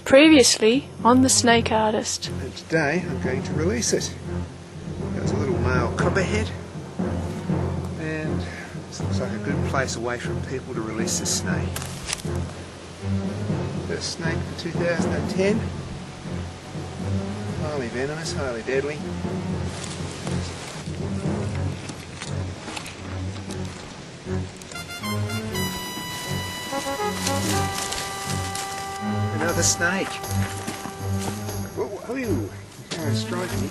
Previously on The Snake Artist. And today I'm going to release it. There's a little male copperhead, and this looks like a good place away from people to release this snake. First snake for 2010. Highly venomous, highly deadly. Another snake. Ooh, trying to strike me.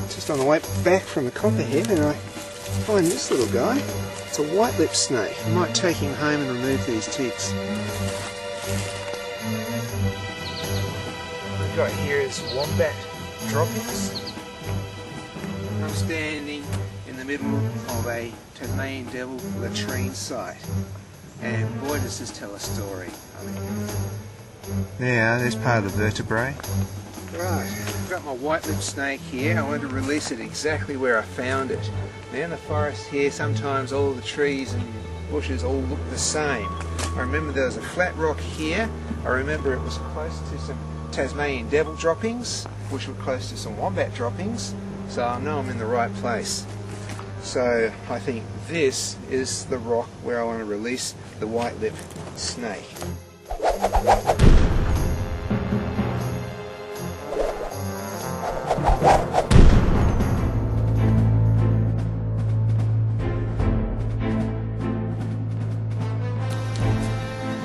Just on the way back from the copperhead, and I find this little guy. It's a white-lipped snake. I might take him home and remove these ticks. What we've got here is wombat droppings. I'm standing in the middle of a Tasmanian devil latrine site. And boy, does this tell a story. There's part of the vertebrae. Right, I've got my white-lipped snake here. I want to release it exactly where I found it. Now in the forest here, sometimes all the trees and bushes all look the same. I remember there was a flat rock here. I remember it was close to some Tasmanian devil droppings, which were close to some wombat droppings. So I know I'm in the right place. So I think this is the rock where I want to release the white-lipped snake.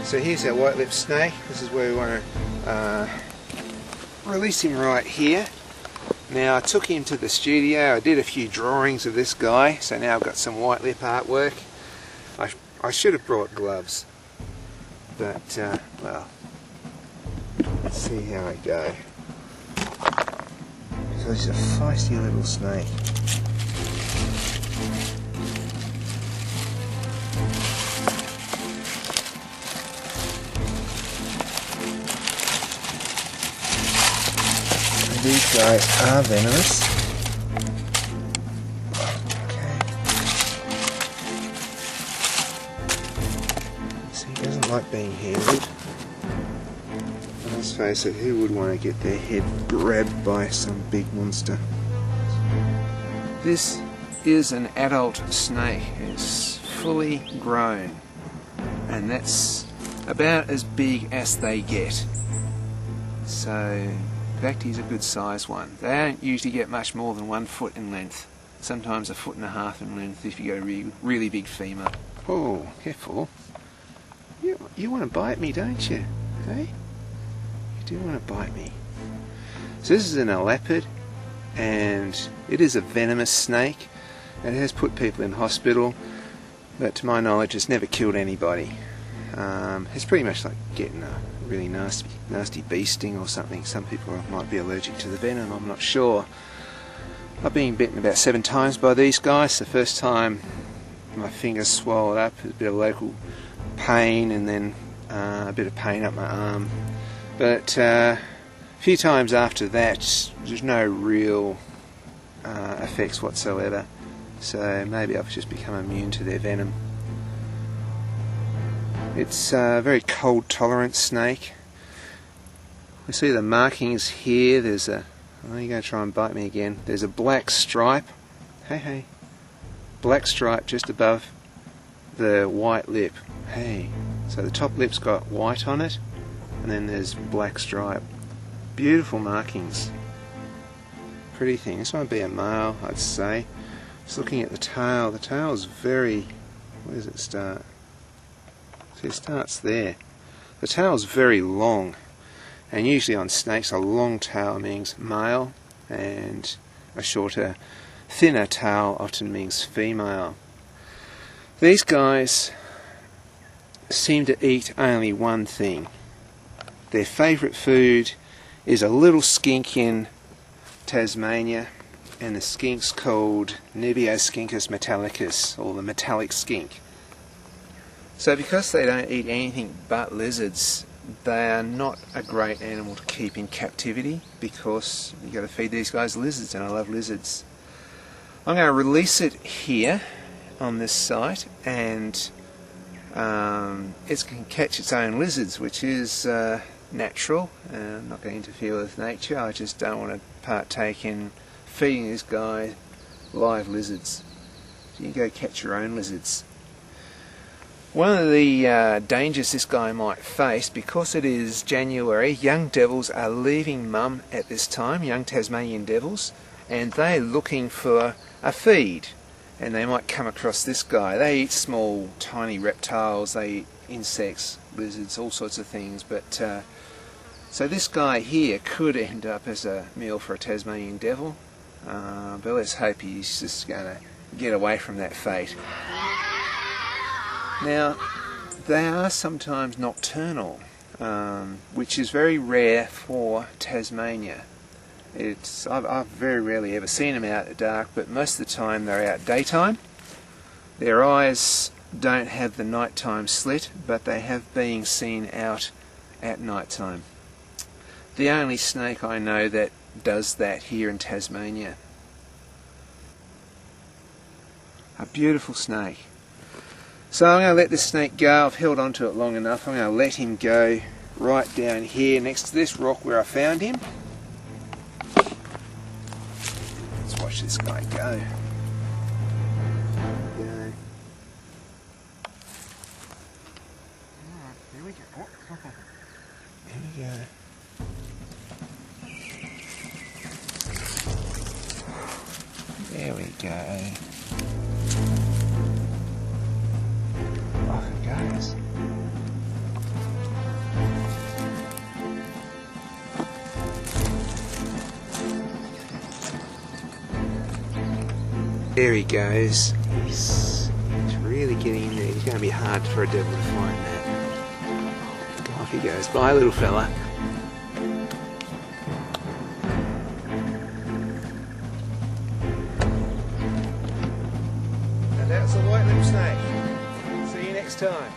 So here's our white-lipped snake. This is where we want to release him right here. Now I took him to the studio, I did a few drawings of this guy, so now I've got some white-lip artwork. I should have brought gloves, but well, let's see how I go. So he's a feisty little snake. These guys are venomous. Okay. So he doesn't like being handled. Let's face it, who would want to get their head grabbed by some big monster? This is an adult snake. It's fully grown, and that's about as big as they get. So in fact, he's a good sized one. They don't usually get much more than 1 foot in length. Sometimes 1.5 feet in length if you got a really big femur. Oh, careful. You want to bite me, don't you? Hey? You do want to bite me. So this is an elapid, and it is a venomous snake. It has put people in hospital, but to my knowledge it's never killed anybody. It's pretty much like getting a really nasty bee sting or something. Some people might be allergic to the venom, I'm not sure. I've been bitten about 7 times by these guys. The first time my fingers swelled up, a bit of local pain, and then a bit of pain up my arm. But a few times after that, there's no real effects whatsoever. So maybe I've just become immune to their venom. It's a very cold tolerant snake. We see the markings here. There's a, oh, you're going to try and bite me again. There's a black stripe. Hey. Black stripe just above the white lip. Hey. So the top lip's got white on it, and then there's black stripe. Beautiful markings. Pretty thing. This might be a male, I'd say. Just looking at the tail. The tail's very, where does it start? It starts there. The tail's very long, and usually on snakes a long tail means male, and a shorter, thinner tail often means female. These guys seem to eat only one thing. Their favourite food is a little skink in Tasmania, and the skink's called Nebioscincus metallicus, or the metallic skink. So because they don't eat anything but lizards, they are not a great animal to keep in captivity, because you've got to feed these guys lizards, and I love lizards. I'm going to release it here on this site, and it can catch its own lizards, which is natural. I'm not going to interfere with nature. I just don't want to partake in feeding this guy live lizards. So you go catch your own lizards. One of the dangers this guy might face, because it is January, young devils are leaving mum at this time, young Tasmanian devils, and they're looking for a feed, and they might come across this guy. They eat small, tiny reptiles, they eat insects, lizards, all sorts of things, but so this guy here could end up as a meal for a Tasmanian devil, but let's hope he's just going to get away from that fate. Now, they are sometimes nocturnal, which is very rare for Tasmania. I've very rarely ever seen them out at dark, but most of the time they're out daytime. Their eyes don't have the nighttime slit, but they have been seen out at nighttime. The only snake I know that does that here in Tasmania. A beautiful snake. So I'm going to let this snake go. I've held on to it long enough. I'm going to let him go right down here next to this rock where I found him. Let's watch this guy go. Here we go. Here we go. There we go. Off it goes. There he goes. He's really getting in there. He's going to be hard for a devil to find that. Off he goes. Bye, little fella. And that's a white-lipped snake. See you next time.